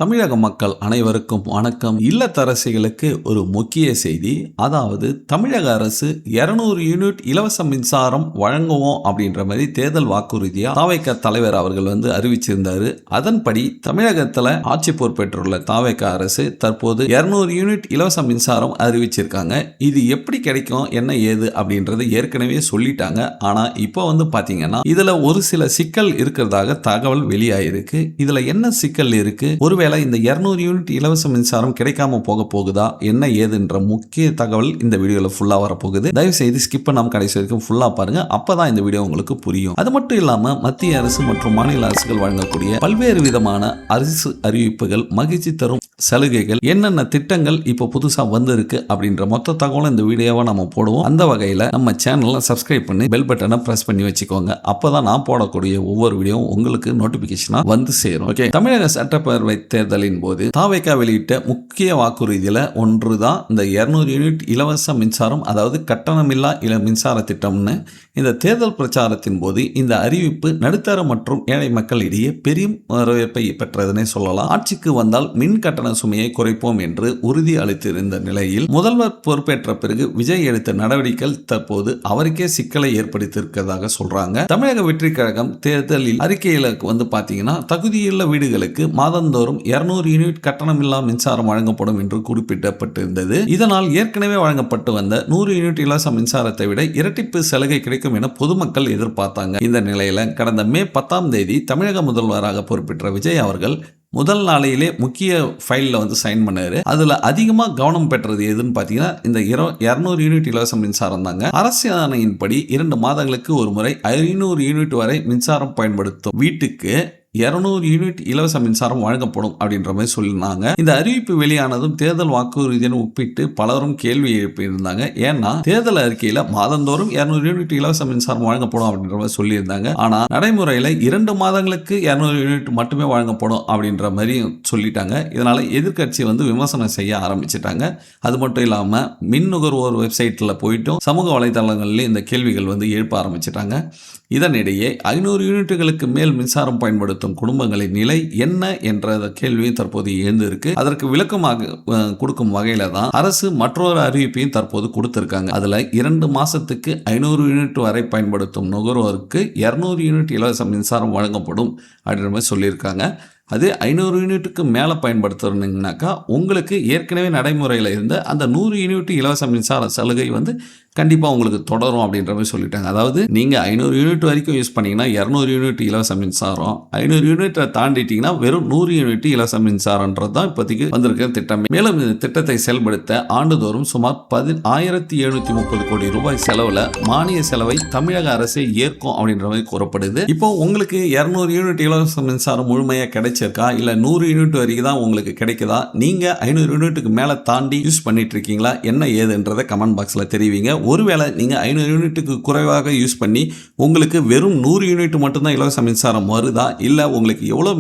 தமிழக மக்கள் அனைவருக்கும் வணக்கம். இல்லத்தரசிகளுக்கு ஒரு முக்கிய செய்தி. அதாவது தமிழக அரசு 200 யூனிட் இலவச மின்சாரம் வழங்குவோம் அப்படின்ற மாதிரி தேர்தல் வாக்குறுதியா தாவேகா தலைவர் அவர்கள் அறிவிச்சிருந்தாரு. அதன்படி தமிழகத்துல ஆட்சி பொறுப்பேற்றுள்ள தாவேகா அரசு தற்போது 200 யூனிட் இலவச மின்சாரம் அறிவிச்சிருக்காங்க. இது எப்படி கிடைக்கும், என்ன ஏது அப்படின்றது ஏற்கனவே சொல்லிட்டாங்க. ஆனா இப்போ பாத்தீங்கன்னா இதுல ஒரு சில சிக்கல் இருக்கிறதாக தகவல் வெளியாயிருக்கு. இதுல என்ன சிக்கல் இருக்கு, ஒருவேளை இந்த 200 யூனிட் இலவச மின்சாரம் கிடைக்காம போக போகுதா, என்ன ஏதுன்ற முக்கிய தகவல் இந்த வீடியோல ஃபுல்லா வரப்போகுது. தயவு செய்து ஸ்கிப் பண்ணாம கடைசி வரைக்கும் ஃபுல்லா பாருங்க. அப்பதான் இந்த வீடியோ உங்களுக்கு புரியும். அது மட்டும் இல்லாம மத்திய அரசு மற்றும் மாநில அரசுகள் வழங்கக்கூடிய பல்வேறு விதமான அரசு அறிவிப்புகள், மகிழ்ச்சி தரும் சலுகைகள், என்னென்ன திட்டங்கள் இப்போ புதுசா வந்திருக்கு அப்படின்ற மொத்த தகவலும் இந்த வீடியோவை நம்ம போடுவோம். அந்த வகையில நம்ம சேனலை சப்ஸ்கிரைப் பண்ணி பெல் பட்டனை பிரஸ் பண்ணி வச்சுக்கோங்க. அப்பதான் நான் போடக்கூடிய ஒவ்வொரு வீடியோவும் உங்களுக்கு நோட்டிபிகேஷனா சேரும். ஓகே, தமிழக சட்டப்பேரவை தேர்தலின் போது தாவேகா வெளியிட்ட முக்கிய வாக்குறுதியில ஒன்றுதான் இந்த 200 யூனிட் இலவச மின்சாரம், அதாவது கட்டணமில்லா மின்சார திட்டம்னு. இந்த தேர்தல் பிரச்சாரத்தின் போது இந்த அறிவிப்பு நடுத்தர மற்றும் ஏழை மக்களிடையே பெரிய வரவேற்பை பெற்றதுன்னே சொல்லலாம். ஆட்சிக்கு வந்தால் மின் கட்டண சுமையை குறைப்போம் என்று உறுதி அளித்திருந்த நிலையில் முதல்வர் பொறுப்பேற்ற பிறகு விஜய் எடுத்த நடவடிக்கைகள் தற்போது அவருக்கே சிக்கலை ஏற்படுத்தியிருக்கிறதாக சொல்றாங்க. தமிழக வெற்றி கழகம் தேர்தலில் அறிக்கையில பாத்தீங்கன்னா தகுதியுள்ள வீடுகளுக்கு மாதந்தோறும் 200 யூனிட் கட்டணமில்லா மின்சாரம் வழங்கப்படும் என்று குறிப்பிடப்பட்டிருந்தது. இதனால் ஏற்கனவே வழங்கப்பட்டு வந்த 100 யூனிட் இலவச மின்சாரத்தை விட இரட்டிப்பு சலுகை கிடைக்கும் என பொதுமக்கள் எதிர்பார்த்தாங்க. இந்த நிலையில கடந்த மே 10ஆம் தேதி தமிழக முதல்வராக பொறுப்பேற்ற விஜய் அவர்கள் முதல் நாளையிலே முக்கிய ஃபைலில் சைன் பண்ணாரு. அதுல அதிகமா கவனம் பெற்றது எதுன்னு பாத்தீங்கன்னா இந்த 200 யூனிட் இலவச மின்சாரம் தாங்க. அரசாணையின்படி 2 மாதங்களுக்கு ஒரு முறை 500 யூனிட் வரை மின்சாரம் பயன்படுத்தும் வீட்டுக்கு 200 யூனிட் இலவச மின்சாரம் வழங்கப்படும் அப்படின்ற மாதிரி சொல்லியிருந்தாங்க. இந்த அறிவிப்பு வெளியானதும் தேர்தல் வாக்குறுதியை ஒப்பிட்டு பலரும் கேள்வி எழுப்பியிருந்தாங்க. ஏன்னா தேர்தல் அறிக்கையில மாதந்தோறும் 200 யூனிட் இலவச மின்சாரம் வழங்கப்படும் அப்படின்ற மாதிரி சொல்லியிருந்தாங்க. ஆனா நடைமுறையில 2 மாதங்களுக்கு 200 யூனிட் மட்டுமே வழங்கப்படும் அப்படின்ற மாதிரி சொல்லிட்டாங்க. இதனால எதிர்கட்சி விமர்சனம் செய்ய ஆரம்பிச்சிட்டாங்க. அது மட்டும் இல்லாம மின் நுகர்வோர் வெப்சைட்ல போயிட்டும் சமூக வலைதளங்களில் இந்த கேள்விகள் எழுப்ப ஆரம்பிச்சிட்டாங்க. இதனிடையே 500 யூனிட்டுகளுக்கு மேல் மின்சாரம் பயன்படுத்தும் குடும்பங்களின் நிலை என்ன என்ற கேள்வியும் தற்போது எழுந்திருக்கு. அதற்கு விளக்கமாக கொடுக்கும் வகையில தான் அரசு மற்றொரு அறிவிப்பையும் தற்போது கொடுத்திருக்காங்க. அதுல 2 மாசத்துக்கு 500 யூனிட் வரை பயன்படுத்தும் நுகர்வோருக்கு 200 யூனிட் இலவச மின்சாரம் வழங்கப்படும் அப்படின்ற மாதிரி சொல்லியிருக்காங்க. அது 500 யூனிட்டுக்கு மேலே பயன்படுத்துறீங்கன்னாக்கா உங்களுக்கு ஏற்கனவே நடைமுறையில் இருந்த அந்த 100 யூனிட் இலவச மின்சார சலுகை கண்டிப்பாக உங்களுக்கு தொடரும் அப்படின்ற மாதிரி சொல்லிட்டாங்க. அதாவது நீங்கள் 500 யூனிட் வரைக்கும் யூஸ் பண்ணீங்கன்னா 200 யூனிட் இலவச மின்சாரம், 500 யூனிட்டை தாண்டிட்டீங்கன்னா வெறும் 100 யூனிட் இலவச மின்சாரன்றது தான் இப்போதைக்கு வந்திருக்கிற திட்டம். மேலும் இந்த திட்டத்தை செயல்படுத்த ஆண்டுதோறும் சுமார் 1730 கோடி ரூபாய் செலவில் மானிய செலவை தமிழக அரசே ஏற்கும் அப்படின்ற மாதிரி கூறப்படுது. இப்போ உங்களுக்கு 200 யூனிட் இலவச மின்சாரம் முழுமையாக கிடைச்சிருக்கா, இல்லை 100 யூனிட் வரைக்கும் தான் உங்களுக்கு கிடைக்குதா, நீங்கள் 500 யூனிட்டுக்கு மேலே தாண்டி யூஸ் பண்ணிட்டு இருக்கீங்களா, என்ன ஏதுன்றதை கமெண்ட் பாக்ஸில் தெரிவிங்க. ஒருவேளை நீங்கள் 500 யூனிட்டுக்கு குறைவாக யூஸ் பண்ணி உங்களுக்கு வெறும் 100 யூனிட் மட்டும்தான் இலவச மின்சாரம் வருதா, இல்லை உங்களுக்கு எவ்வளோ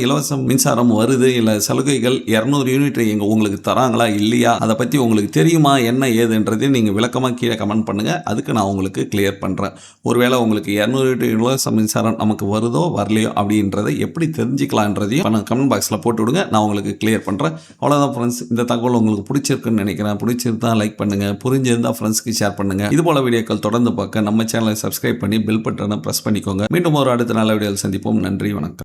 இலவச மின்சாரம் வருது, இல்லை சலுகைகள் 200 யூனிட் உங்களுக்கு தராங்களா இல்லையா, அதை பற்றி உங்களுக்கு தெரியுமா, என்ன ஏதுன்றதையும் நீங்கள் விளக்கமாக கீழே கமெண்ட் பண்ணுங்கள். அதுக்கு நான் உங்களுக்கு கிளியர் பண்ணுறேன். ஒருவேளை உங்களுக்கு 200 யூனிட் இலவச மின்சாரம் நமக்கு வருதோ வரலையோ அப்படின்றத எப்படி தெரிஞ்சுக்கலான்றதையும் கமெண்ட் பாக்ஸில் போட்டு விடுங்க. நான் உங்களுக்கு கிளியர் பண்ணுறேன். அவ்வளோதான் ஃப்ரெண்ட்ஸ். இந்த தகவல் உங்களுக்கு பிடிச்சிருக்குன்னு நினைக்கிறேன். பிடிச்சிருந்தா லைக் பண்ணுங்கள், புரிஞ்சிருந்தா ஃப்ரெண்ட்ஸ்க்கு ஷேர் பண்ணுங்க. இது போல வீடியோக்கள் தொடர்ந்து பார்க்க நம்ம சேனலை சப்ஸ்கிரைப் பண்ணி பெல் பட்டனை பிரஸ் பண்ணிக்கோங்க. மீண்டும் ஒரு அடுத்த நல்ல வீடியோவில் சந்திப்போம். நன்றி, வணக்கம்.